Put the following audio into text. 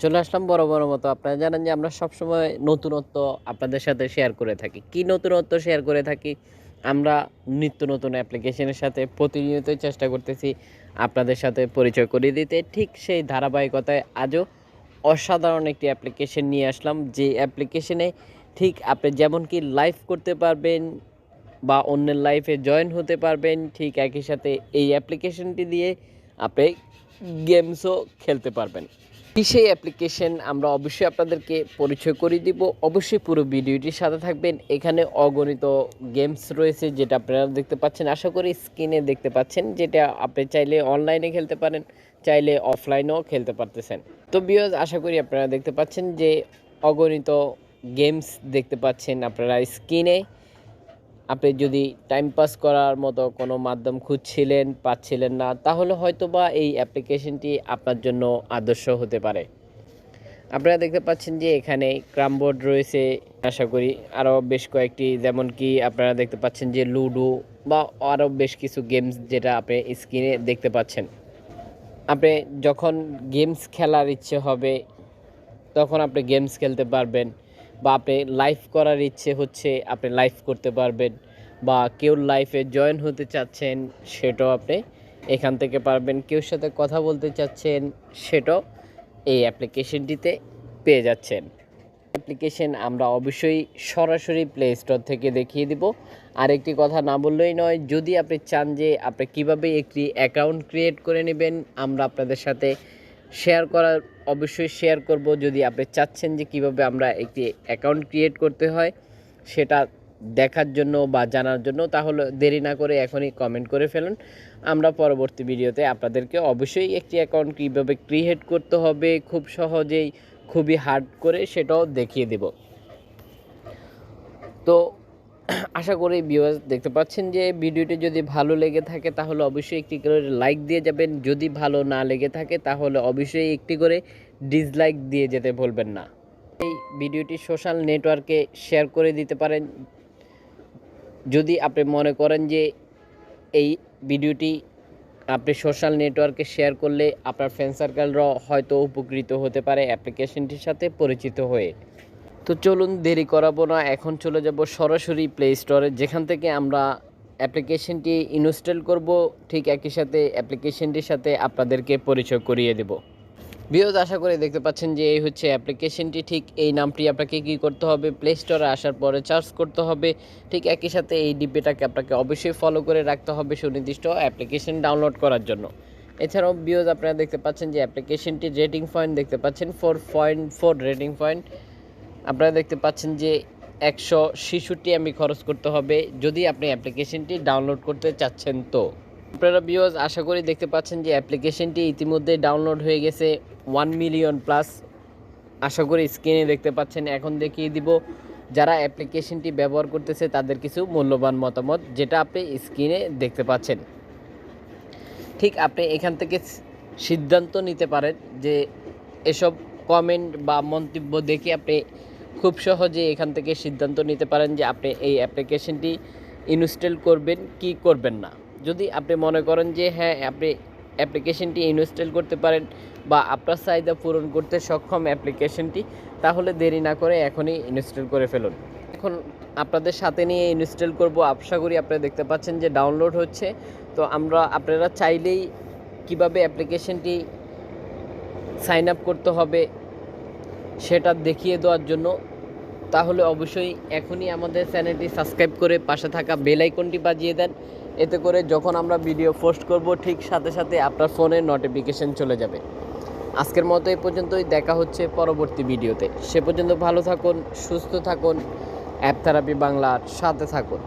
চলে আসলাম বরাবরের মতো। আপনারা জানেন যে আমরা সবসময় নতুনত্ব আপনাদের সাথে শেয়ার করে থাকি। কি নতুনত্ব শেয়ার করে থাকি? আমরা নিত্য নতুন অ্যাপ্লিকেশনের সাথে প্রতিনিয়তই চেষ্টা করতেছি আপনাদের সাথে পরিচয় করিয়ে দিতে। ঠিক সেই ধারাবাহিকতায় আজও অসাধারণ একটি অ্যাপ্লিকেশন নিয়ে আসলাম। যে অ্যাপ্লিকেশনে ঠিক আপনি যেমন কি লাইভ করতে পারবেন বা অন্যের লাইফে জয়েন হতে পারবেন, ঠিক একই সাথে এই অ্যাপ্লিকেশনটি দিয়ে আপনি গেমসও খেলতে পারবেন। কি সেই অ্যাপ্লিকেশন আমরা অবশ্যই আপনাদেরকে পরিচয় করিয়ে দিব। অবশ্যই পুরো ভিডিওটির সাথে থাকবেন। এখানে অগণিত গেমস রয়েছে যেটা আপনারা দেখতে পাচ্ছেন, আশা করি স্ক্রিনে দেখতে পাচ্ছেন, যেটা আপনি চাইলে অনলাইনে খেলতে পারেন, চাইলে অফলাইনেও খেলতে পারতেছেন। তো ভিউয়ার্স, আশা করি আপনারা দেখতে পাচ্ছেন যে অগণিত গেমস দেখতে পাচ্ছেন আপনারা স্ক্রিনে। আপনি যদি টাইম পাস করার মতো কোনো মাধ্যম খুঁজছিলেন, পাচ্ছিলেন না, তাহলে হয়তোবা এই অ্যাপ্লিকেশনটি আপনার জন্য আদর্শ হতে পারে। আপনারা দেখতে পাচ্ছেন যে এখানে ক্রাম বোর্ড রয়েছে, আশা করি আরও বেশ কয়েকটি, যেমন কি আপনারা দেখতে পাচ্ছেন যে লুডো বা আরও বেশ কিছু গেমস যেটা আপনি স্ক্রিনে দেখতে পাচ্ছেন। আপনি যখন গেমস খেলার ইচ্ছে হবে তখন আপনি গেমস খেলতে পারবেন, বা আপনি লাইভ করার ইচ্ছে হচ্ছে আপনি লাইভ করতে পারবেন, বা কেউ লাইফে জয়েন হতে চাচ্ছেন সেটাও আপনি এখান থেকে পারবেন। কেউর সাথে কথা বলতে চাচ্ছেন সেটাও এই অ্যাপ্লিকেশনটিতে পেয়ে যাচ্ছেন। অ্যাপ্লিকেশন আমরা অবশ্যই সরাসরি প্লে স্টোর থেকে দেখিয়ে দিব। আরেকটি কথা না বললেই নয়, যদি আপনি চান যে আপনি কীভাবে একটি অ্যাকাউন্ট ক্রিয়েট করে নেবেন, আমরা আপনাদের সাথে শেয়ার করার অবশ্যই শেয়ার করব। যদি আপনি চাচ্ছেন যে কীভাবে আমরা একটি অ্যাকাউন্ট ক্রিয়েট করতে হয় সেটা দেখার জন্য বা জানার জন্য, তাহলে দেরি না করে এখনই কমেন্ট করে ফেলুন। আমরা পরবর্তী ভিডিওতে আপনাদেরকে অবশ্যই একটি অ্যাকাউন্ট কীভাবে ক্রিয়েট করতে হবে খুব সহজেই, খুবই হার্ড করে, সেটাও দেখিয়ে দেব। তো আশা করি ভিউয়ার্স দেখতে পাচ্ছেন যে ভিডিওটি যদি ভালো লেগে থাকে তাহলে অবশ্যই একটি করে লাইক দিয়ে যাবেন। যদি ভালো না লেগে থাকে তাহলে অবশ্যই একটি করে ডিসলাইক দিয়ে যেতে ভুলবেন না। এই ভিডিওটি সোশ্যাল নেটওয়ার্কে শেয়ার করে দিতে পারেন। যদি আপনি মনে করেন যে এই ভিডিওটি আপনি সোশ্যাল নেটওয়ার্কে শেয়ার করলে আপনার ফ্রেন্ড সার্কেলরাও হয়তো উপকৃত হতে পারে অ্যাপ্লিকেশনটির সাথে পরিচিত হয়ে। তো চলুন দেরি করাবো না, এখন চলে যাব সরাসরি প্লে স্টোরে, যেখান থেকে আমরা অ্যাপ্লিকেশনটি ইনস্টল করব। ঠিক একই সাথে অ্যাপ্লিকেশনটির সাথে আপনাদেরকে পরিচয় করিয়ে দেব। ভিউয়ার্স, আশা করি দেখতে পাচ্ছেন যে এই হচ্ছে অ্যাপ্লিকেশনটি। ঠিক এই নামটি আপনাকে কী করতে হবে, প্লে স্টোরে আসার পরে সার্চ করতে হবে। ঠিক একই সাথে এই ডিব্বিটাকে আপনাকে অবশ্যই ফলো করে রাখতে হবে সুনির্দিষ্ট অ্যাপ্লিকেশন ডাউনলোড করার জন্য। এছাড়াও ভিউয়ার্স, আপনারা দেখতে পাচ্ছেন যে অ্যাপ্লিকেশনটির রেটিং পয়েন্ট দেখতে পাচ্ছেন 4.4 রেটিং পয়েন্ট। আপনারা দেখতে পাচ্ছেন যে 166 MB খরচ করতে হবে যদি আপনি অ্যাপ্লিকেশনটি ডাউনলোড করতে চাচ্ছেন। তো আপনারা ভিউয়ার্স, আশা করি দেখতে পাচ্ছেন যে অ্যাপ্লিকেশনটি ইতিমধ্যে ডাউনলোড হয়ে গেছে 1 মিলিয়ন প্লাস। আশা করি স্ক্রিনে দেখতে পাচ্ছেন। এখন দেখিয়ে দিব যারা অ্যাপ্লিকেশনটি ব্যবহার করতেছে তাদের কিছু মূল্যবান মতামত, যেটা আপনি স্ক্রিনে দেখতে পাচ্ছেন। ঠিক আপনি এখান থেকে সিদ্ধান্ত নিতে পারেন যে এসব কমেন্ট বা মন্তব্য দেখে আপনি খুব সহজে এখান থেকে সিদ্ধান্ত নিতে পারেন যে আপনি এই অ্যাপ্লিকেশনটি ইনস্টল করবেন কি করবেন না। যদি আপনি মনে করেন যে হ্যাঁ, আপনি অ্যাপ্লিকেশনটি ইনস্টল করতে পারেন বা আপনার চাহিদা পূরণ করতে সক্ষম অ্যাপ্লিকেশনটি, তাহলে দেরি না করে এখনই ইনস্টল করে ফেলুন। এখন আপনাদের সাথে নিয়ে ইনস্টল করব। আশা করি আপনারা দেখতে পাচ্ছেন যে ডাউনলোড হচ্ছে। তো আপনারা চাইলেই কিভাবে অ্যাপ্লিকেশনটি সাইন আপ করতে হবে সেটা দেখিয়ে দেওয়ার জন্য, তাহলে অবশ্যই এখনই আমাদের চ্যানেলটি সাবস্ক্রাইব করে পাশে থাকা বেল আইকনটি বাজিয়ে দেন। এতে করে যখন আমরা ভিডিও পোস্ট করব ঠিক সাথে সাথে আপনার ফোনে নোটিফিকেশন চলে যাবে। আজকের মতো এই পর্যন্তই, দেখা হচ্ছে পরবর্তী ভিডিওতে। সে পর্যন্ত ভালো থাকুন, সুস্থ থাকুন, অ্যাপ থেরাপি বাংলার সাথে থাকুন।